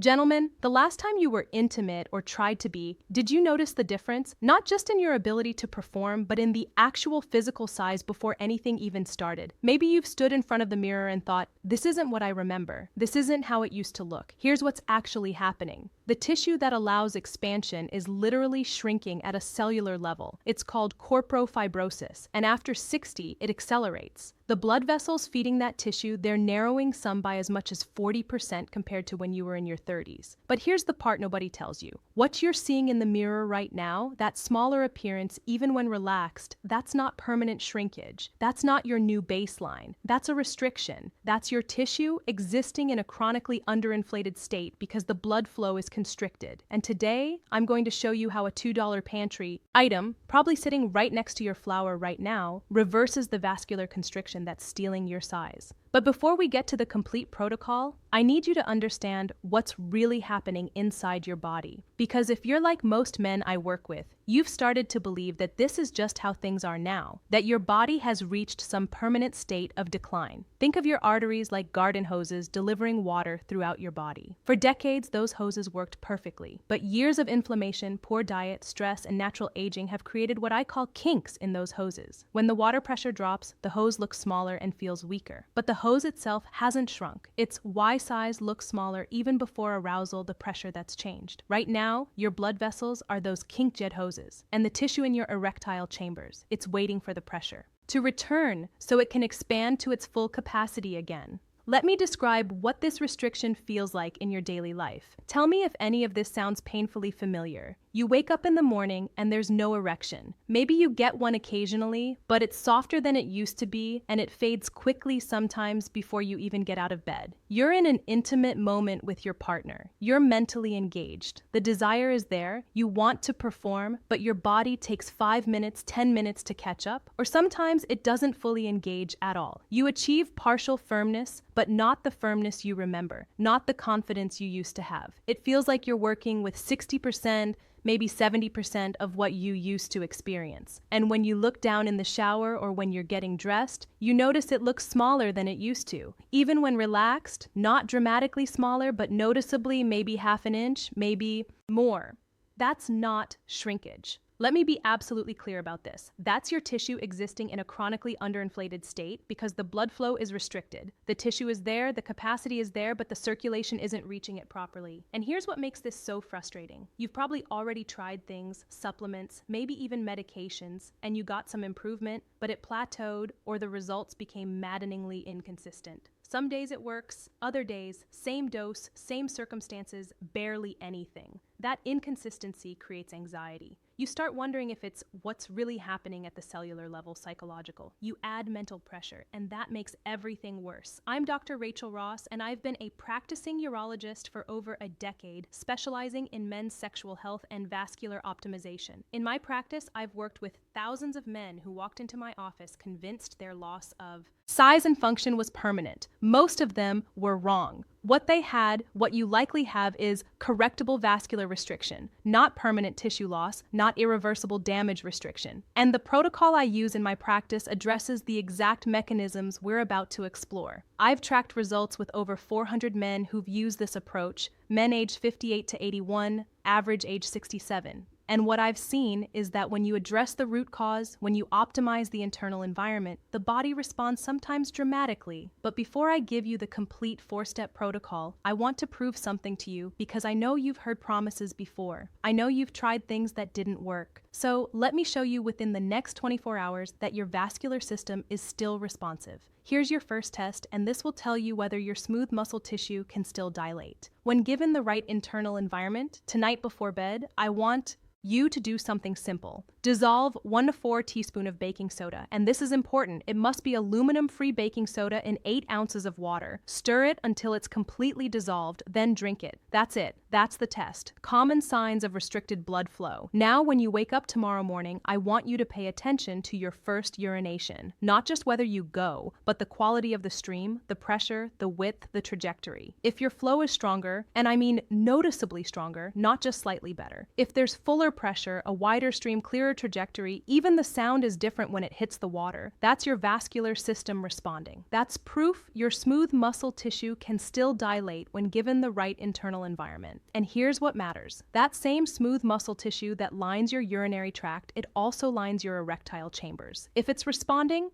Gentlemen, the last time you were intimate or tried to be, did you notice the difference? Not just in your ability to perform, but in the actual physical size before anything even started. Maybe you've stood in front of the mirror and thought, this isn't what I remember. This isn't how it used to look. Here's what's actually happening. The tissue that allows expansion is literally shrinking at a cellular level. It's called corporofibrosis, and after 60, it accelerates. The blood vessels feeding that tissue, they're narrowing some by as much as 40% compared to when you were in your 30s. But here's the part nobody tells you. What you're seeing in the mirror right now, that smaller appearance, even when relaxed, that's not permanent shrinkage. That's not your new baseline. That's a restriction. That's your tissue existing in a chronically underinflated state because the blood flow is constricted. And today, I'm going to show you how a $2 pantry item, probably sitting right next to your flower right now, reverses the vascular constriction that's stealing your size. But before we get to the complete protocol, I need you to understand what's really happening inside your body. Because if you're like most men I work with, you've started to believe that this is just how things are now, that your body has reached some permanent state of decline. Think of your arteries like garden hoses delivering water throughout your body. For decades, those hoses worked perfectly, but years of inflammation, poor diet, stress, and natural aging have created what I call kinks in those hoses. When the water pressure drops, the hose looks smaller and feels weaker. But the hose itself hasn't shrunk. Its Y size looks smaller even before arousal, the pressure that's changed. Right now, your blood vessels are those kink jet hoses, and the tissue in your erectile chambers, it's waiting for the pressure to return so it can expand to its full capacity again. Let me describe what this restriction feels like in your daily life. Tell me if any of this sounds painfully familiar. You wake up in the morning and there's no erection. Maybe you get one occasionally, but it's softer than it used to be and it fades quickly sometimes before you even get out of bed. You're in an intimate moment with your partner. You're mentally engaged. The desire is there. You want to perform, but your body takes 5 minutes, 10 minutes to catch up, or sometimes it doesn't fully engage at all. You achieve partial firmness, but not the firmness you remember, not the confidence you used to have. It feels like you're working with 60%, maybe 70% of what you used to experience. And when you look down in the shower or when you're getting dressed, you notice it looks smaller than it used to. Even when relaxed, not dramatically smaller, but noticeably maybe half an inch, maybe more. That's not shrinkage. Let me be absolutely clear about this. That's your tissue existing in a chronically underinflated state because the blood flow is restricted. The tissue is there, the capacity is there, but the circulation isn't reaching it properly. And here's what makes this so frustrating. You've probably already tried things, supplements, maybe even medications, and you got some improvement, but it plateaued or the results became maddeningly inconsistent. Some days it works, other days, same dose, same circumstances, barely anything. That inconsistency creates anxiety. You start wondering if it's what's really happening at the cellular level, psychological. You add mental pressure, and that makes everything worse. I'm Dr. Rachel Ross, and I've been a practicing urologist for over a decade, specializing in men's sexual health and vascular optimization. In my practice, I've worked with thousands of men who walked into my office convinced their loss of size and function was permanent. Most of them were wrong. What they had, what you likely have, is correctable vascular restriction, not permanent tissue loss, not irreversible damage restriction. And the protocol I use in my practice addresses the exact mechanisms we're about to explore. I've tracked results with over 400 men who've used this approach, men aged 58 to 81, average age 67. And what I've seen is that when you address the root cause, when you optimize the internal environment, the body responds sometimes dramatically. But before I give you the complete 4-step protocol, I want to prove something to you because I know you've heard promises before. I know you've tried things that didn't work. So let me show you within the next 24 hours that your vascular system is still responsive. Here's your first test, and this will tell you whether your smooth muscle tissue can still dilate. When given the right internal environment, tonight before bed, I want you to do something simple. Dissolve 1 to 4 teaspoons of baking soda, and this is important. It must be aluminum-free baking soda in 8 ounces of water. Stir it until it's completely dissolved, then drink it. That's it. That's the test. Common signs of restricted blood flow. Now, when you wake up tomorrow morning, I want you to pay attention to your first urination. Not just whether you go, but the quality of the stream, the pressure, the width, the trajectory. If your flow is stronger, and I mean noticeably stronger, not just slightly better. If there's fuller pressure, a wider stream, clearer water trajectory, even the sound is different when it hits the water. That's your vascular system responding. That's proof your smooth muscle tissue can still dilate when given the right internal environment. And here's what matters. That same smooth muscle tissue that lines your urinary tract, it also lines your erectile chambers. If it's responding,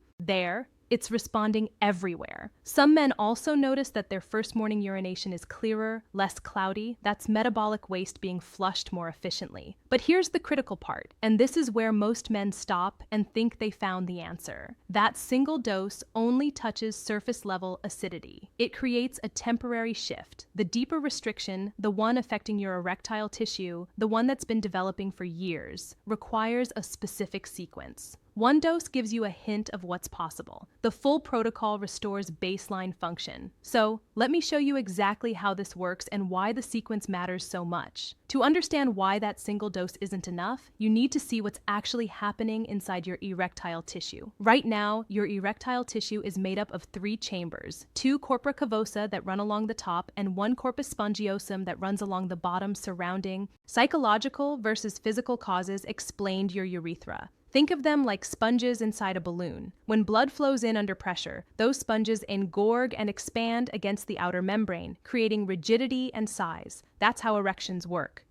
it's responding everywhere. Some men also notice that their first morning urination is clearer, less cloudy. That's metabolic waste being flushed more efficiently. But here's the critical part, and this is where most men stop and think they found the answer. That single dose only touches surface level acidity. It creates a temporary shift. The deeper restriction, the one affecting your erectile tissue, the one that's been developing for years, requires a specific sequence. One dose gives you a hint of what's possible. The full protocol restores baseline function. So, let me show you exactly how this works and why the sequence matters so much. To understand why that single dose isn't enough, you need to see what's actually happening inside your erectile tissue. Right now, your erectile tissue is made up of 3 chambers, 2 corpora cavosa that run along the top and 1 corpus spongiosum that runs along the bottom surrounding. Psychological versus physical causes explained your urethra. Think of them like sponges inside a balloon. When blood flows in under pressure, those sponges engorge and expand against the outer membrane, creating rigidity and size. That's how erections work.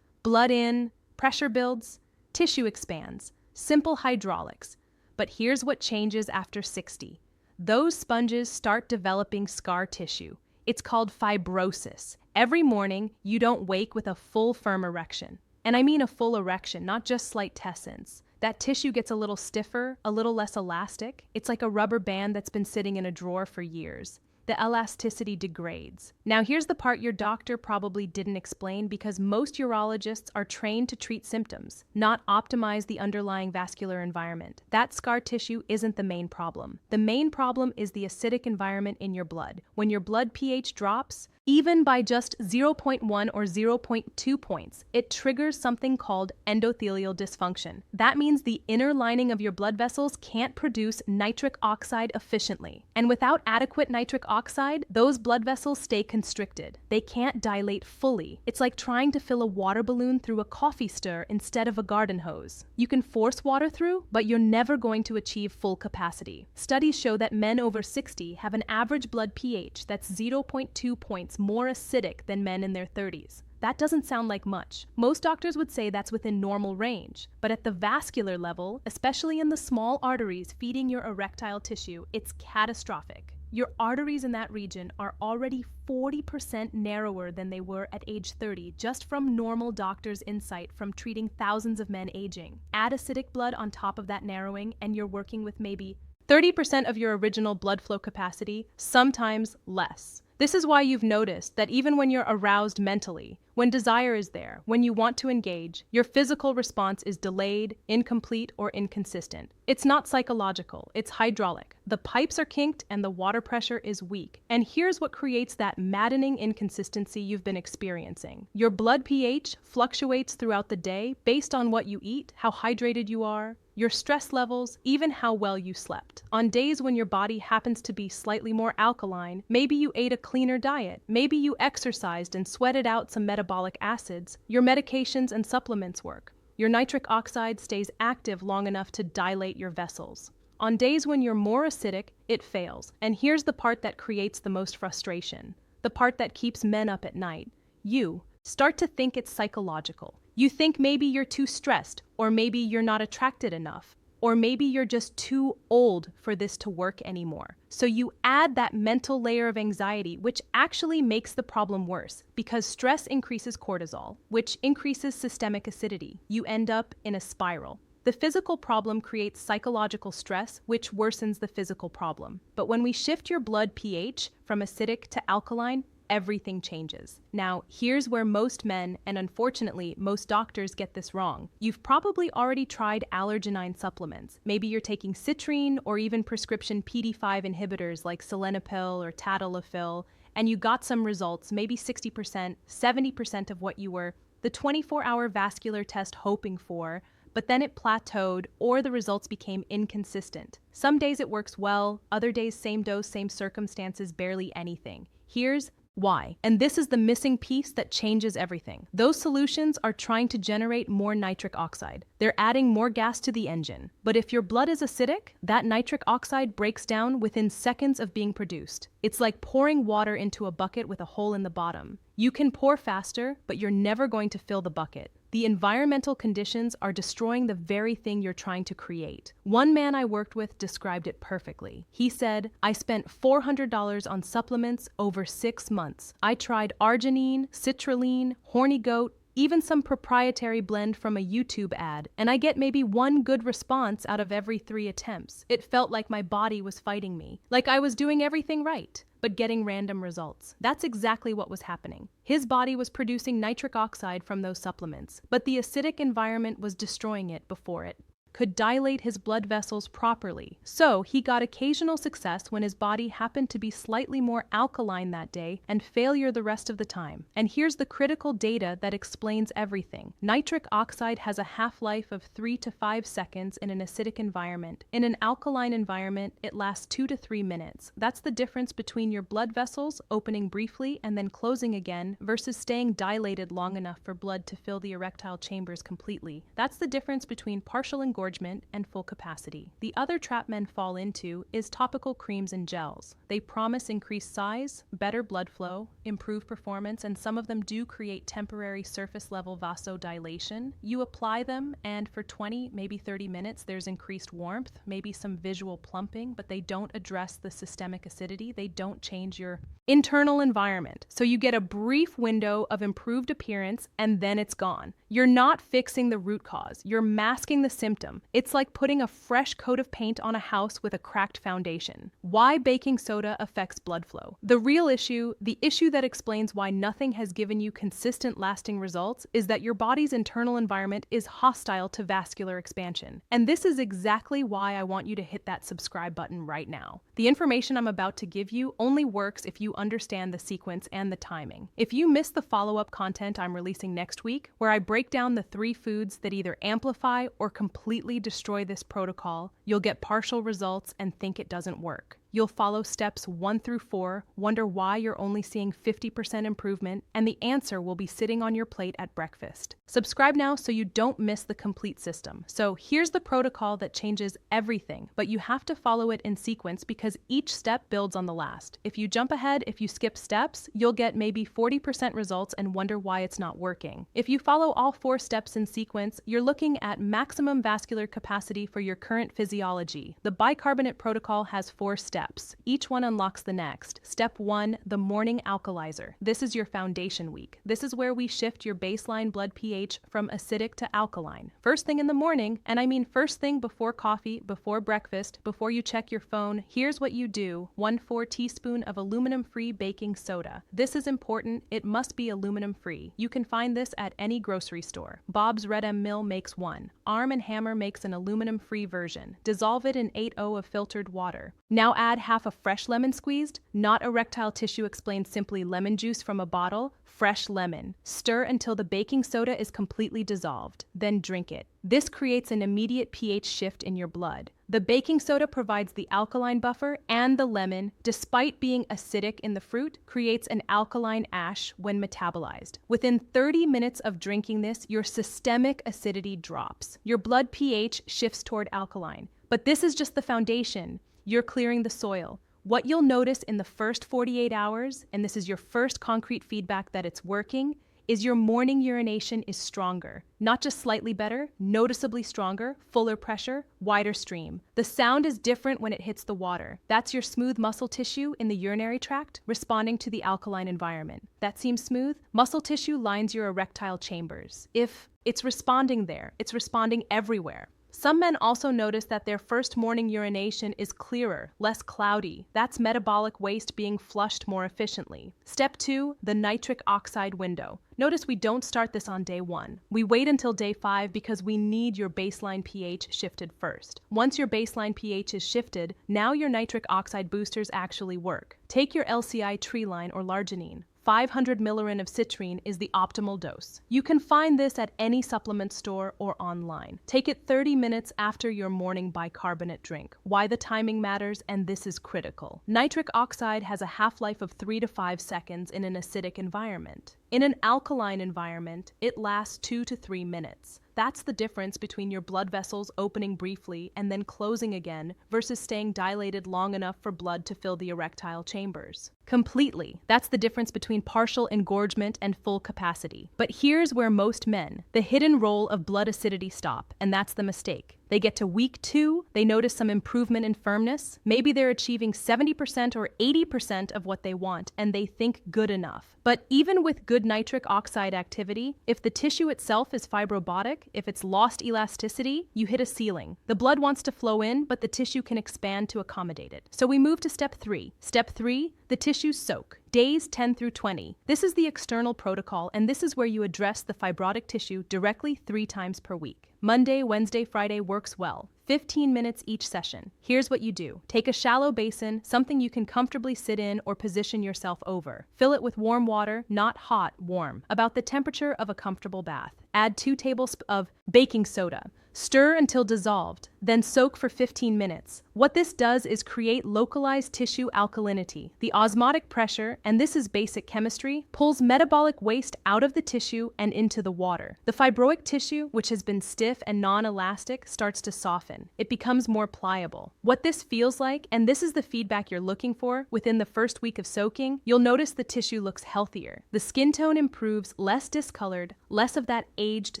Blood in, pressure builds, tissue expands. Simple hydraulics. But here's what changes after 60. Those sponges start developing scar tissue. It's called fibrosis. Every morning, you don't wake with a full firm erection. And I mean a full erection, not just slight tessence. That tissue gets a little stiffer, a little less elastic. It's like a rubber band that's been sitting in a drawer for years. The elasticity degrades. Now here's the part your doctor probably didn't explain, because most urologists are trained to treat symptoms, not optimize the underlying vascular environment. That scar tissue isn't the main problem. The main problem is the acidic environment in your blood. When your blood pH drops, even by just 0.1 or 0.2 points, it triggers something called endothelial dysfunction. That means the inner lining of your blood vessels can't produce nitric oxide efficiently. And without adequate nitric oxide, those blood vessels stay constricted. They can't dilate fully. It's like trying to fill a water balloon through a coffee stir instead of a garden hose. You can force water through, but you're never going to achieve full capacity. Studies show that men over 60 have an average blood pH that's 0.2 points more acidic than men in their 30s. That doesn't sound like much. Most doctors would say that's within normal range, but at the vascular level, especially in the small arteries feeding your erectile tissue, it's catastrophic. Your arteries in that region are already 40% narrower than they were at age 30, just from normal doctors' insight from treating thousands of men aging. Add acidic blood on top of that narrowing, and you're working with maybe 30% of your original blood flow capacity, sometimes less. This is why you've noticed that even when you're aroused mentally, when desire is there, when you want to engage, your physical response is delayed, incomplete, or inconsistent. It's not psychological, it's hydraulic. The pipes are kinked and the water pressure is weak. And here's what creates that maddening inconsistency you've been experiencing. Your blood pH fluctuates throughout the day based on what you eat, how hydrated you are, your stress levels, even how well you slept. On days when your body happens to be slightly more alkaline, maybe you ate a cleaner diet, maybe you exercised and sweated out some metabolic acids, your medications and supplements work. Your nitric oxide stays active long enough to dilate your vessels. On days when you're more acidic, it fails. And here's the part that creates the most frustration, the part that keeps men up at night. You start to think it's psychological. You think maybe you're too stressed, or maybe you're not attracted enough, or maybe you're just too old for this to work anymore. So you add that mental layer of anxiety, which actually makes the problem worse, because stress increases cortisol, which increases systemic acidity. You end up in a spiral. The physical problem creates psychological stress, which worsens the physical problem. But when we shift your blood pH from acidic to alkaline, everything changes. Now, here's where most men, and unfortunately most doctors, get this wrong. You've probably already tried allergenine supplements. Maybe you're taking citrine or even prescription PD-5 inhibitors like sildenafil or tadalafil, and you got some results, maybe 60%, 70% of what you were the 24-hour vascular test hoping for, but then it plateaued or the results became inconsistent. Some days it works well, other days same dose, same circumstances, barely anything. Here's Why? And this is the missing piece that changes everything. Those solutions are trying to generate more nitric oxide. They're adding more gas to the engine. But if your blood is acidic, that nitric oxide breaks down within seconds of being produced. It's like pouring water into a bucket with a hole in the bottom. You can pour faster, but you're never going to fill the bucket. The environmental conditions are destroying the very thing you're trying to create. One man I worked with described it perfectly. He said, "I spent $400 on supplements over 6 months. I tried arginine, citrulline, horny goat, even some proprietary blend from a YouTube ad, and I get maybe one good response out of every 3 attempts. It felt like my body was fighting me, like I was doing everything right, but getting random results." That's exactly what was happening. His body was producing nitric oxide from those supplements, but the acidic environment was destroying it before it could dilate his blood vessels properly. So he got occasional success when his body happened to be slightly more alkaline that day and failure the rest of the time. And here's the critical data that explains everything. Nitric oxide has a half-life of 3 to 5 seconds in an acidic environment. In an alkaline environment, it lasts 2 to 3 minutes. That's the difference between your blood vessels opening briefly and then closing again versus staying dilated long enough for blood to fill the erectile chambers completely. That's the difference between partial engorgement and full capacity. The other trap men fall into is topical creams and gels. They promise increased size, better blood flow, improved performance, and some of them do create temporary surface level vasodilation. You apply them, and for 20, maybe 30 minutes, there's increased warmth, maybe some visual plumping, but they don't address the systemic acidity. They don't change your internal environment. So you get a brief window of improved appearance, and then it's gone. You're not fixing the root cause. You're masking the symptom. It's like putting a fresh coat of paint on a house with a cracked foundation. Why baking soda affects blood flow? The real issue, the issue that explains why nothing has given you consistent lasting results, is that your body's internal environment is hostile to vascular expansion. And this is exactly why I want you to hit that subscribe button right now. The information I'm about to give you only works if you understand the sequence and the timing. If you miss the follow-up content I'm releasing next week, where I break down the 3 foods that either amplify or completely destroy this protocol, you'll get partial results and think it doesn't work. You'll follow steps 1 through 4, wonder why you're only seeing 50% improvement, and the answer will be sitting on your plate at breakfast. Subscribe now so you don't miss the complete system. So here's the protocol that changes everything, but you have to follow it in sequence because each step builds on the last. If you jump ahead, if you skip steps, you'll get maybe 40% results and wonder why it's not working. If you follow all 4 steps in sequence, you're looking at maximum vascular capacity for your current physiology. The bicarbonate protocol has 4 steps. Each one unlocks the next. Step 1, the morning alkalizer. This is your foundation week. This is where we shift your baseline blood pH from acidic to alkaline. First thing in the morning, and I mean first thing before coffee, before breakfast, before you check your phone, here's what you do. 1/4 teaspoon of aluminum-free baking soda. This is important. It must be aluminum-free. You can find this at any grocery store. Bob's Red M Mill makes one. Arm & Hammer makes an aluminum-free version. Dissolve it in 8.0 of filtered water. Now add half a fresh lemon squeezed, not erectile tissue explained, simply lemon juice from a bottle, fresh lemon. Stir until the baking soda is completely dissolved, then drink it. This creates an immediate pH shift in your blood. The baking soda provides the alkaline buffer, and the lemon, despite being acidic in the fruit, creates an alkaline ash when metabolized. Within 30 minutes of drinking this, your systemic acidity drops. Your blood pH shifts toward alkaline. But this is just the foundation. You're clearing the soil. What you'll notice in the first 48 hours, and this is your first concrete feedback that it's working, is your morning urination is stronger. Not just slightly better, noticeably stronger, fuller pressure, wider stream. The sound is different when it hits the water. That's your smooth muscle tissue in the urinary tract responding to the alkaline environment. That seems smooth? Muscle tissue lines your erectile chambers. If it's responding there, it's responding everywhere. Some men also notice that their first morning urination is clearer, less cloudy. That's metabolic waste being flushed more efficiently. Step 2, the nitric oxide window. Notice we don't start this on day 1. We wait until day 5 because we need your baseline pH shifted first. Once your baseline pH is shifted, now your nitric oxide boosters actually work. Take your LCI tree line or larginine. 500 millirent of citrine is the optimal dose. You can find this at any supplement store or online. Take it 30 minutes after your morning bicarbonate drink. Why the timing matters, and this is critical. Nitric oxide has a half-life of 3 to 5 seconds in an acidic environment. In an alkaline environment, it lasts 2 to 3 minutes. That's the difference between your blood vessels opening briefly and then closing again versus staying dilated long enough for blood to fill the erectile chambers. Completely. That's the difference between partial engorgement and full capacity. But here's where most men, the hidden role of blood acidity stop, and that's the mistake. They get to week 2, they notice some improvement in firmness. Maybe they're achieving 70% or 80% of what they want, and they think good enough. But even with good nitric oxide activity, if the tissue itself is fibrotic, if it's lost elasticity, you hit a ceiling. The blood wants to flow in, but the tissue can expand to accommodate it. So we move to step 3. Step 3, the tissues soak. Days 10 through 20. This is the external protocol, and this is where you address the fibrotic tissue directly 3 times per week. Monday, Wednesday, Friday works well. 15 minutes each session. Here's what you do. Take a shallow basin, something you can comfortably sit in or position yourself over. Fill it with warm water, not hot, warm, about the temperature of a comfortable bath. Add 2 tablespoons of baking soda. Stir until dissolved, then soak for 15 minutes. What this does is create localized tissue alkalinity. The osmotic pressure, and this is basic chemistry, pulls metabolic waste out of the tissue and into the water. The fibroic tissue, which has been stiff and non-elastic, starts to soften. It becomes more pliable. What this feels like, and this is the feedback you're looking for, within the first week of soaking, you'll notice the tissue looks healthier. The skin tone improves, less discolored, less of that aged,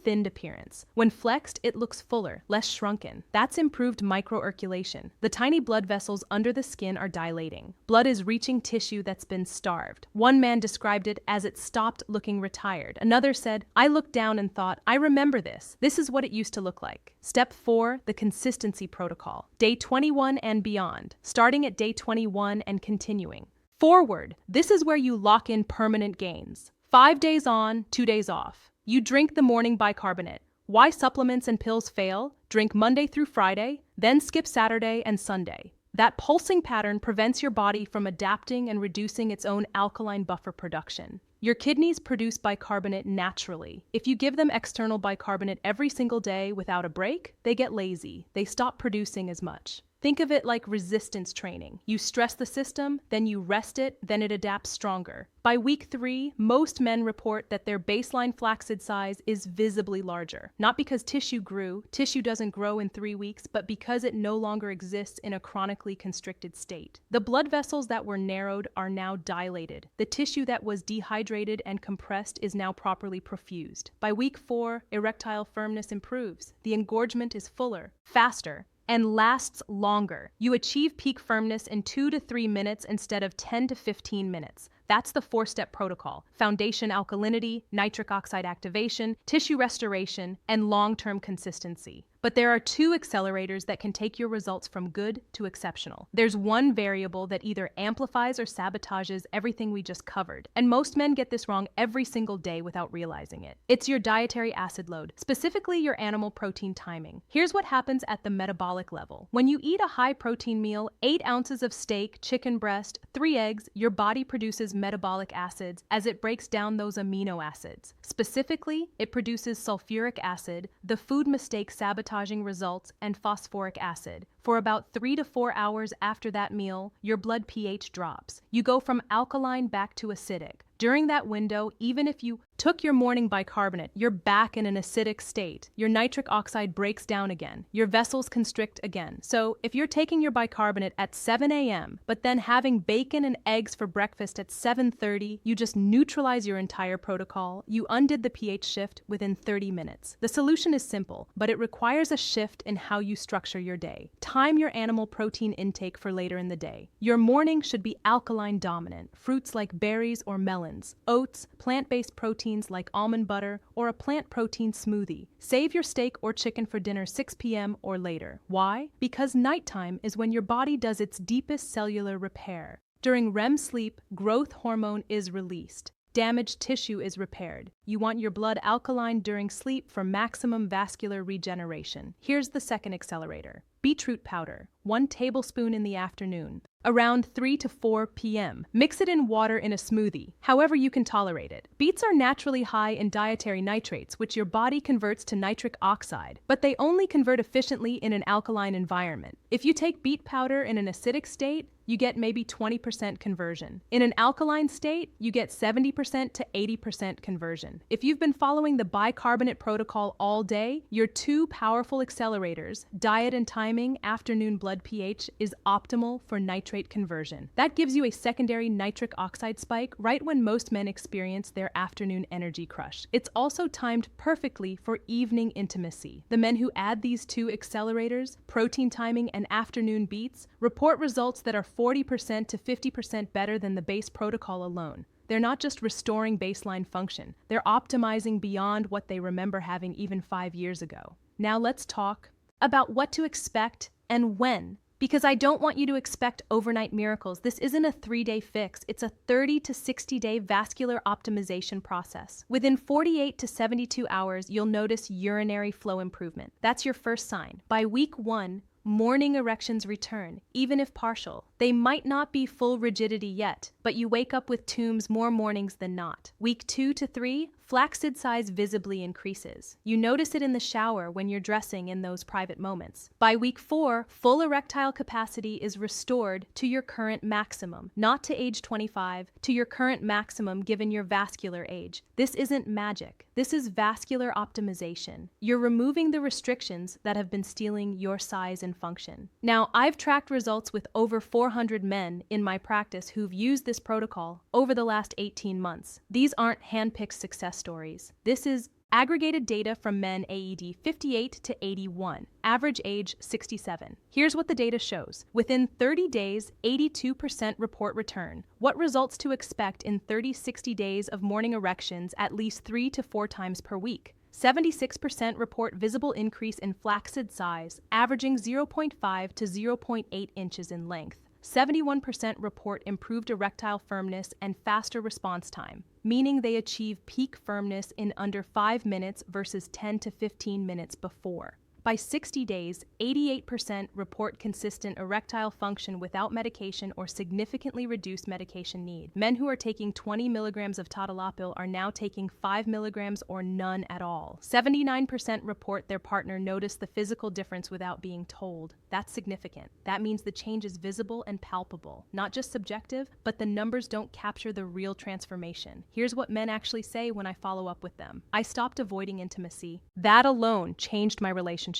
thinned appearance. When flexed, it looks fuller, less shrunken. That's improved microirculation. The tiny blood vessels under the skin are dilating. Blood is reaching tissue that's been starved. One man described it as it stopped looking retired. Another said, "I looked down and thought, I remember this. This is what it used to look like." Step 4, the consistency protocol. Day 21 and beyond, starting at day 21 and continuing. Forward, this is where you lock in permanent gains. 5 days on, 2 days off. You drink the morning bicarbonate. Why supplements and pills fail? Drink Monday through Friday, then skip Saturday and Sunday. That pulsing pattern prevents your body from adapting and reducing its own alkaline buffer production. Your kidneys produce bicarbonate naturally. If you give them external bicarbonate every single day without a break, they get lazy. They stop producing as much. Think of it like resistance training. You stress the system, then you rest it, then it adapts stronger. By week 3, most men report that their baseline flaccid size is visibly larger. Not because tissue grew, tissue doesn't grow in 3 weeks, but because it no longer exists in a chronically constricted state. The blood vessels that were narrowed are now dilated. The tissue that was dehydrated and compressed is now properly perfused. By week 4, erectile firmness improves. The engorgement is fuller, faster, and lasts longer. You achieve peak firmness in 2 to 3 minutes instead of 10 to 15 minutes. That's the 4-step protocol: foundation alkalinity, nitric oxide activation, tissue restoration, and long-term consistency. But there are 2 accelerators that can take your results from good to exceptional. There's one variable that either amplifies or sabotages everything we just covered, and most men get this wrong every single day without realizing it. It's your dietary acid load, specifically your animal protein timing. Here's what happens at the metabolic level. When you eat a high-protein meal, 8 ounces of steak, chicken breast, 3 eggs, your body produces metabolic acids as it breaks down those amino acids. Specifically, it produces sulfuric acid, the food mistake sabotaging results, and phosphoric acid. For about 3 to 4 hours after that meal, your blood pH drops. You go from alkaline back to acidic. During that window, even if you took your morning bicarbonate, you're back in an acidic state. Your nitric oxide breaks down again. Your vessels constrict again. So if you're taking your bicarbonate at 7 a.m., but then having bacon and eggs for breakfast at 7:30, you just neutralize your entire protocol. You undid the pH shift within 30 minutes. The solution is simple, but it requires a shift in how you structure your day. Time your animal protein intake for later in the day. Your morning should be alkaline dominant. Fruits like berries or melons, oats, plant-based proteins like almond butter, or a plant protein smoothie. Save your steak or chicken for dinner 6 p.m. or later. Why? Because nighttime is when your body does its deepest cellular repair. During REM sleep, growth hormone is released. Damaged tissue is repaired. You want your blood alkaline during sleep for maximum vascular regeneration. Here's the second accelerator: Beetroot powder, 1 tablespoon in the afternoon, around 3 to 4 p.m. Mix it in water in a smoothie, however you can tolerate it. Beets are naturally high in dietary nitrates, which your body converts to nitric oxide, but they only convert efficiently in an alkaline environment. If you take beet powder in an acidic state, you get maybe 20% conversion. In an alkaline state, you get 70% to 80% conversion. If you've been following the bicarbonate protocol all day, your 2 powerful accelerators, diet and timing, afternoon blood pH, is optimal for nitrate conversion. That gives you a secondary nitric oxide spike right when most men experience their afternoon energy crush. It's also timed perfectly for evening intimacy. The men who add these 2 accelerators, protein timing and afternoon beets, report results that are 40% to 50% better than the base protocol alone. They're not just restoring baseline function, they're optimizing beyond what they remember having even 5 years ago. Now let's talk about what to expect and when. Because I don't want you to expect overnight miracles. This isn't a 3-day fix. It's a 30 to 60-day vascular optimization process. Within 48 to 72 hours, you'll notice urinary flow improvement. That's your first sign. By week 1, morning erections return, even if partial. They might not be full rigidity yet, but you wake up with tombs more mornings than not. Week 2 to 3, flaccid size visibly increases. You notice it in the shower when you're dressing in those private moments. By week 4, full erectile capacity is restored to your current maximum, not to age 25, to your current maximum given your vascular age. This isn't magic. This is vascular optimization. You're removing the restrictions that have been stealing your size and function. Now, I've tracked results with over 400 men in my practice who've used this protocol over the last 18 months. These aren't hand-picked success stories. This is aggregated data from men AED 58 to 81, average age 67. Here's what the data shows. Within 30 days, 82% report return. What results to expect in 30-60 days of morning erections at least 3 to 4 times per week? 76% report visible increase in flaccid size, averaging 0.5 to 0.8 inches in length. 71% report improved erectile firmness and faster response time, meaning they achieve peak firmness in under 5 minutes versus 10 to 15 minutes before. By 60 days, 88% report consistent erectile function without medication or significantly reduced medication need. Men who are taking 20 milligrams of tadalafil are now taking 5 milligrams or none at all. 79% report their partner noticed the physical difference without being told. That's significant. That means the change is visible and palpable, not just subjective, but the numbers don't capture the real transformation. Here's what men actually say when I follow up with them. I stopped avoiding intimacy. That alone changed my relationship.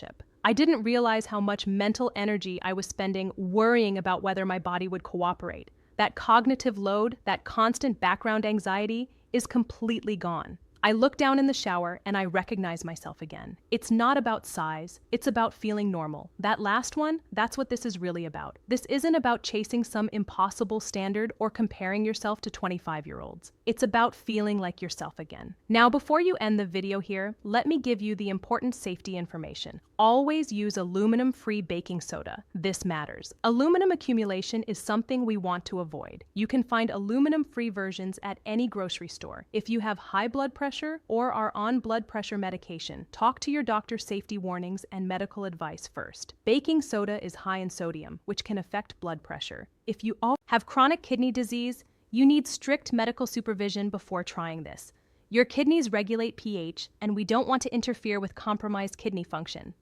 I didn't realize how much mental energy I was spending worrying about whether my body would cooperate. That cognitive load, that constant background anxiety, is completely gone. I look down in the shower and I recognize myself again. It's not about size, it's about feeling normal. That last one, that's what this is really about. This isn't about chasing some impossible standard or comparing yourself to 25-year-olds. It's about feeling like yourself again. Now, before you end the video here, let me give you the important safety information. Always use aluminum-free baking soda. This matters. Aluminum accumulation is something we want to avoid. You can find aluminum-free versions at any grocery store. If you have high blood pressure or are on blood pressure medication, talk to your doctor's safety warnings and medical advice first. Baking soda is high in sodium, which can affect blood pressure. If you all have chronic kidney disease, you need strict medical supervision before trying this. Your kidneys regulate pH, and we don't want to interfere with compromised kidney function.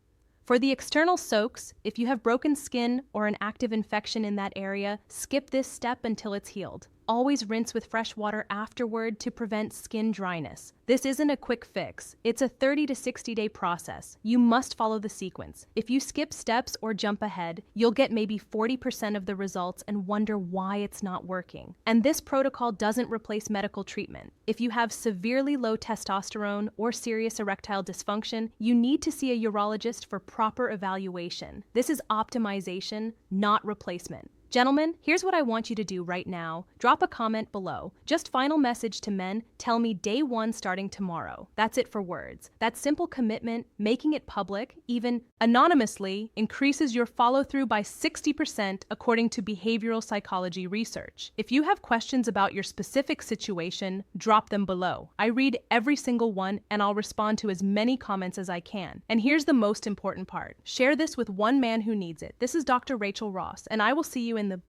For the external soaks, if you have broken skin or an active infection in that area, skip this step until it's healed. Always rinse with fresh water afterward to prevent skin dryness. This isn't a quick fix. It's a 30 to 60 day process. You must follow the sequence. If you skip steps or jump ahead, you'll get maybe 40% of the results and wonder why it's not working. And this protocol doesn't replace medical treatment. If you have severely low testosterone or serious erectile dysfunction, you need to see a urologist for proper evaluation. This is optimization, not replacement. Gentlemen, here's what I want you to do right now. Drop a comment below. Just final message to men, tell me day 1 starting tomorrow. That's it for words. That simple commitment, making it public, even anonymously, increases your follow-through by 60% according to behavioral psychology research. If you have questions about your specific situation, drop them below. I read every single one and I'll respond to as many comments as I can. And here's the most important part. Share this with one man who needs it. This is Dr. Rachel Ross, and I will see you in the